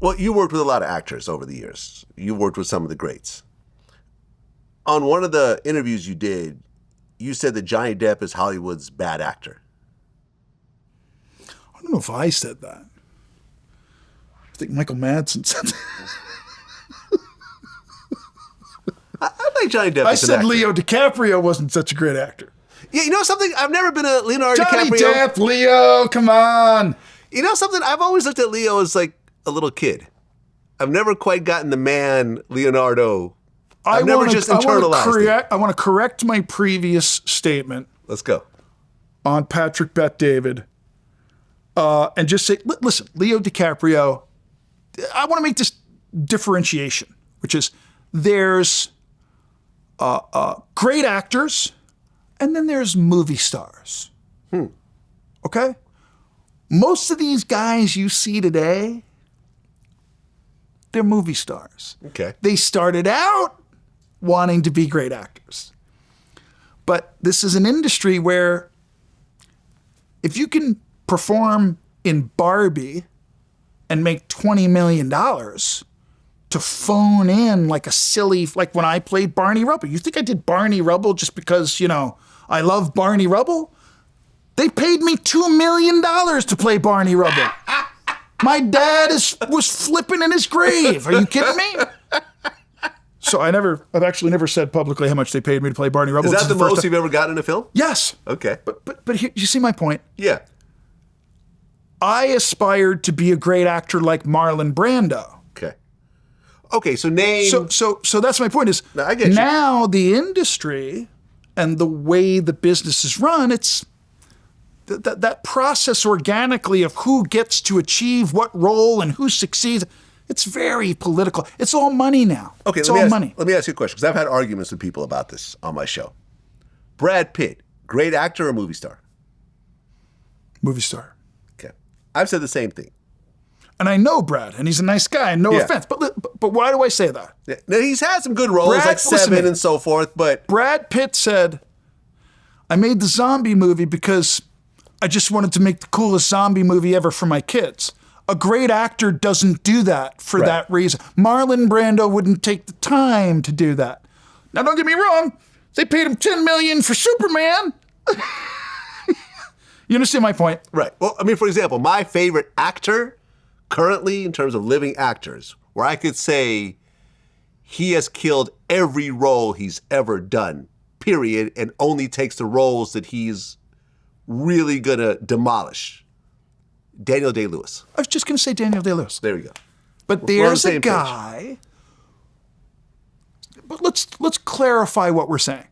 Well, you worked with a lot of actors over the years. You worked with some of the greats. On one of the interviews you did, you said that Johnny Depp is Hollywood's bad actor. I don't know if I said that. I think Michael Madsen said that. I think Johnny Depp I is an said actor. Leo DiCaprio wasn't such a great actor. Yeah, you know something? I've never been a Leonardo Johnny DiCaprio. Depp, Leo, come on. You know something? I've always looked at Leo as like a little kid. I've never quite gotten the man Leonardo. I've never just internalized it. I want to correct my previous statement. Let's go. On Patrick Bet David. And just say, listen, Leo DiCaprio, I want to make this differentiation, which is there's great actors and then there's movie stars. Okay? Most of these guys you see today, they're movie stars. Okay. They started out wanting to be great actors. But this is an industry where if you can perform in Barbie and make $20 million to phone in like a silly, like when I played Barney Rubble. You think I did Barney Rubble just because, I love Barney Rubble? They paid me $2 million to play Barney Rubble. My dad was flipping in his grave. Are you kidding me? So I've actually never said publicly how much they paid me to play Barney Rubble. Is that the most you've ever gotten in a film? Yes. Okay. But here, you see my point? Yeah. I aspired to be a great actor like Marlon Brando. Okay, so name... So that's my point is, no, I get you. Now the industry and the way the business is run, it's that process organically of who gets to achieve what role and who succeeds. It's very political. It's all money now. Okay, it's all money. Let me ask you a question, because I've had arguments with people about this on my show. Brad Pitt, great actor or movie star? Movie star. Okay. I've said the same thing. And I know Brad, and he's a nice guy, and no offense. But why do I say that? Yeah. Now, he's had some good roles, like Seven and so forth, but... Brad Pitt said, I made the zombie movie because I just wanted to make the coolest zombie movie ever for my kids. A great actor doesn't do that for that reason. Marlon Brando wouldn't take the time to do that. Now, don't get me wrong. They paid him $10 million for Superman. You understand my point? Right. Well, I mean, for example, my favorite actor currently, in terms of living actors, where I could say he has killed every role he's ever done, period, and only takes the roles that he's really gonna demolish. Daniel Day-Lewis. I was just gonna say Daniel Day-Lewis. There we go. But there's a guy. But let's clarify what we're saying.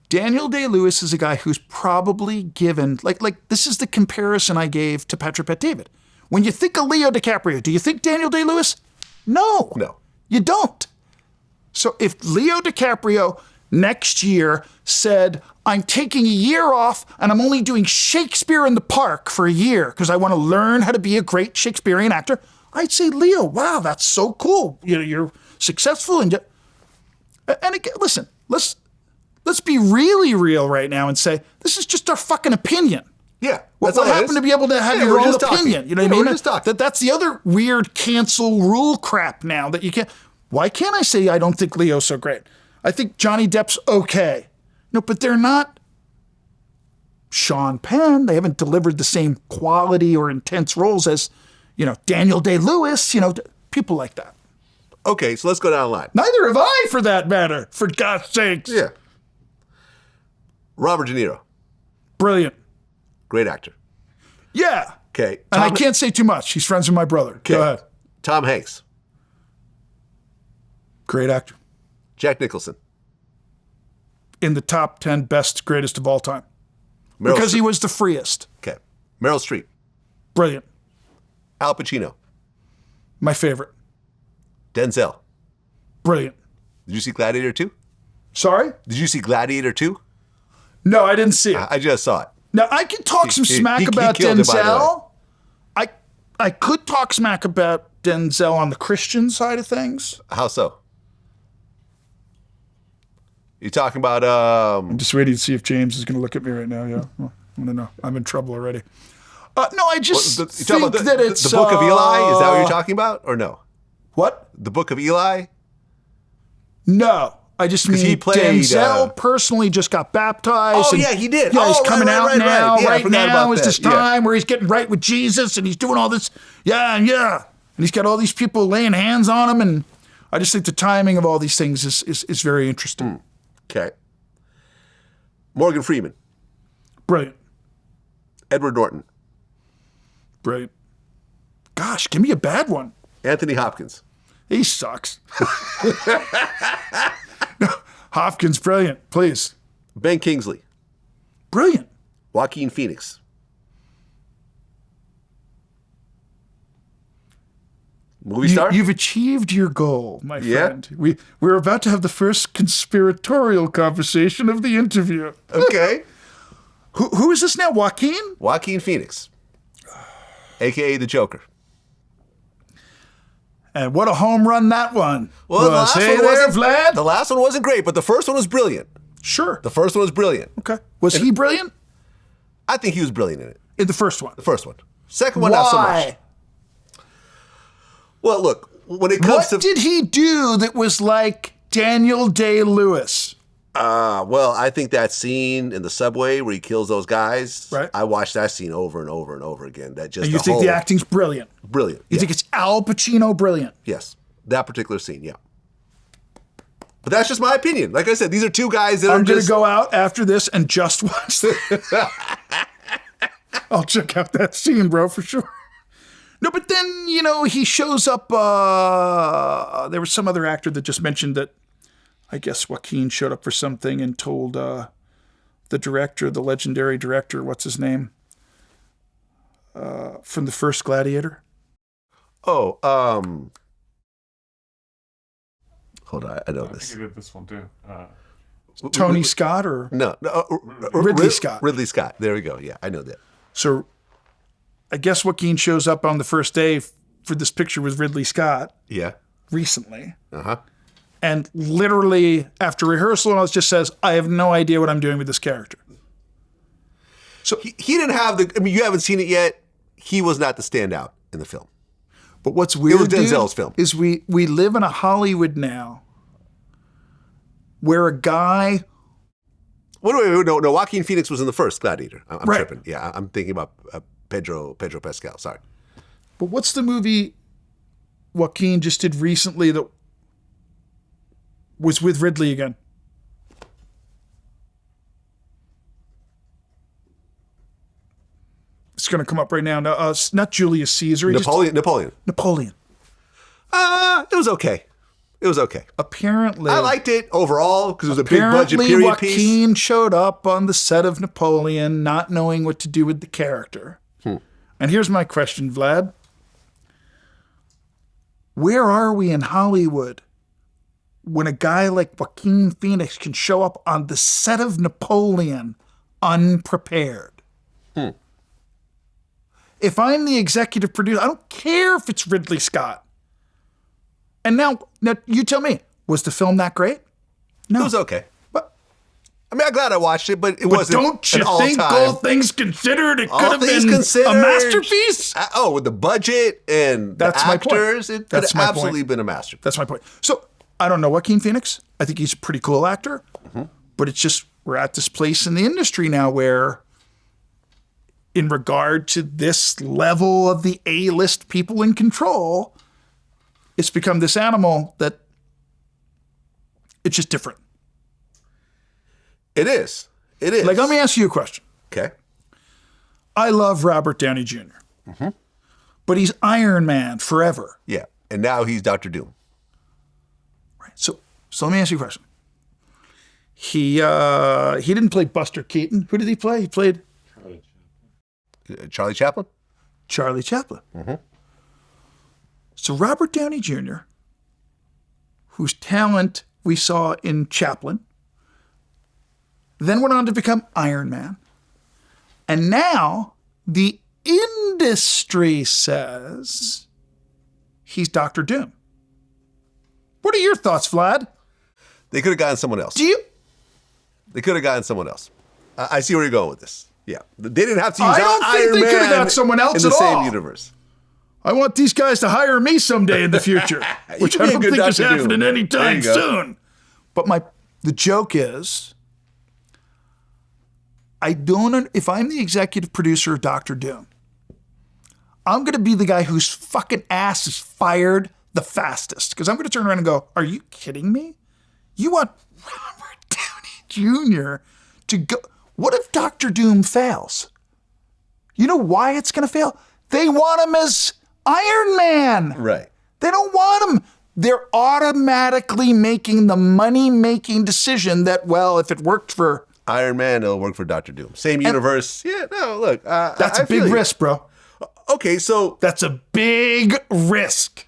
Daniel Day-Lewis is a guy who's probably given, like this is the comparison I gave to Patrick Bet David. When you think of Leo DiCaprio, do you think Daniel Day-Lewis? No. No. You don't. So if Leo DiCaprio next year said, I'm taking a year off and I'm only doing Shakespeare in the Park for a year because I want to learn how to be a great Shakespearean actor, I'd say, Leo, wow, that's so cool. You're successful. And again, listen, let's be really real right now and say, this is just our fucking opinion. Yeah. What happened to be able to have your own opinion? You know what I mean? We're just talking. That's the other weird cancel rule crap now that you can't. Why can't I say I don't think Leo's so great? I think Johnny Depp's okay. No, but they're not Sean Penn. They haven't delivered the same quality or intense roles as, Daniel Day-Lewis, people like that. Okay, so let's go down the line. Neither have I, for that matter, for God's sakes. Yeah. Robert De Niro. Brilliant. Great actor. Yeah. Okay. And I can't say too much. He's friends with my brother. Okay. Go ahead. Tom Hanks. Great actor. Jack Nicholson. In the top 10 best, greatest of all time. Because he was the freest. Okay. Meryl Streep. Brilliant. Al Pacino. My favorite. Denzel. Brilliant. Did you see Gladiator 2? Sorry? Did you see Gladiator 2? No, I didn't see it. I just saw it. Now, I can talk some smack about Denzel. I could talk smack about Denzel on the Christian side of things. How so? You talking about... I'm just waiting to see if James is going to look at me right now. Yeah, well, I don't know. I'm in trouble already. No, I just think that it's... The Book of Eli? Is that what you're talking about, or no? What? The Book of Eli? No. I just mean he played, Denzel personally just got baptized. Oh, and- yeah, he did. Yeah, he's Oh, coming out now. Yeah, I Right forgot now about is that. this time where he's getting right with Jesus and he's doing all this. Yeah. And he's got all these people laying hands on him. And I just think the timing of all these things is very interesting. Okay. Morgan Freeman. Brilliant. Edward Norton. Brilliant. Gosh, give me a bad one. Anthony Hopkins. He sucks. Hopkins, brilliant. Please. Ben Kingsley. Brilliant. Joaquin Phoenix. Movie star? You've achieved your goal, my Yeah. friend. We're about to have the first conspiratorial conversation of the interview. Okay. Who is this now? Joaquin? Joaquin Phoenix. AKA the Joker. And what a home run that one Well, the was. last Hey one there, wasn't Vlad? The last one wasn't great, but the first one was brilliant. Sure. The first one was brilliant. Okay. Was he brilliant? I think he was brilliant in it. In the first one. The first one. Second one, not so much. Why? Well, look, when it comes What to did he do that was like Daniel Day-Lewis? well, I think that scene in the subway where he kills those guys. Right. I watched that scene over and over and over again. That just And you the think whole, the acting's brilliant? brilliant. You Yeah. think it's Al Pacino brilliant? Yes, that particular scene. Yeah. But that's just my opinion. Like I said, these are two guys that I'm are going just to go out after this and just watch that. I'll check out that scene, bro, for sure. No, but then, he shows up. There was some other actor that just mentioned that I guess Joaquin showed up for something and told the director, the legendary director, what's his name? From the first Gladiator. Oh, hold on, I know I this. think he did this one too. Tony Scott or No, Ridley Scott. Ridley Scott. There we go. Yeah, I know that. So I guess Joaquin shows up on the first day for this picture with Ridley Scott Yeah. recently. Uh-huh. And literally after rehearsal and all, it just says, I have no idea what I'm doing with this character. So, He didn't have the. I mean, you haven't seen it yet. He was not the standout in the film. but what's weird, was dude, Denzel's film. is we live in a Hollywood now where a guy, Wait, no. Joaquin Phoenix was in the first Gladiator. I'm Right. tripping. Yeah, I'm thinking about Pedro Pascal. Sorry. but what's the movie Joaquin just did recently that was with Ridley again? It's going to come up right now. No, it's not Julius Caesar. He just- Napoleon. Napoleon. It was okay. It was okay. Apparently, I liked it overall because it was a big budget apparently period Joaquin piece. showed up on the set of Napoleon, not knowing what to do with the character. And here's my question, Vlad. Where are we in Hollywood when a guy like Joaquin Phoenix can show up on the set of Napoleon unprepared? If I'm the executive producer, I don't care if it's Ridley Scott. And now you tell me, was the film that great? It was okay. But I mean, I'm glad I watched it, but it wasn't don't you an think, all-time. all things considered, it All could have things been considered, a masterpiece? With the budget and That's the my point. actors, it could That's have my absolutely point. been a masterpiece. That's my point. So I don't know Joaquin Phoenix. I think he's a pretty cool actor, but it's just we're at this place in the industry now where, in regard to this level of the A-list people in control, it's become this animal that it's just different. It is. It is. Like, let me ask you a question. Okay. I love Robert Downey Jr., but he's Iron Man forever. Yeah. And now he's Dr. Doom. Right. So let me ask you a question. He didn't play Buster Keaton. Who did he play? He played Charlie Chaplin? Charlie Chaplin. So Robert Downey Jr., whose talent we saw in Chaplin, then went on to become Iron Man. And now the industry says he's Dr. Doom. What are your thoughts, Vlad? They could have gotten someone else. They could have gotten someone else. I see where you're going with this. Yeah. They didn't have to use I don't think Iron they could have Man got someone else in the at same all. universe. I want these guys to hire me someday in the future, which I don't think is happening anytime soon. But the joke is, if I'm the executive producer of Dr. Doom, I'm going to be the guy whose fucking ass is fired the fastest. Because I'm going to turn around and go, are you kidding me? You want Robert Downey Jr. to go? What if Dr. Doom fails? You know why it's going to fail? They want him as Iron Man. Right. They don't want him. They're automatically making the money-making decision that, well, if it worked for Iron Man, it'll work for Dr. Doom. Same universe. Yeah, no, look. That's a big risk, bro. Okay, so that's a big risk.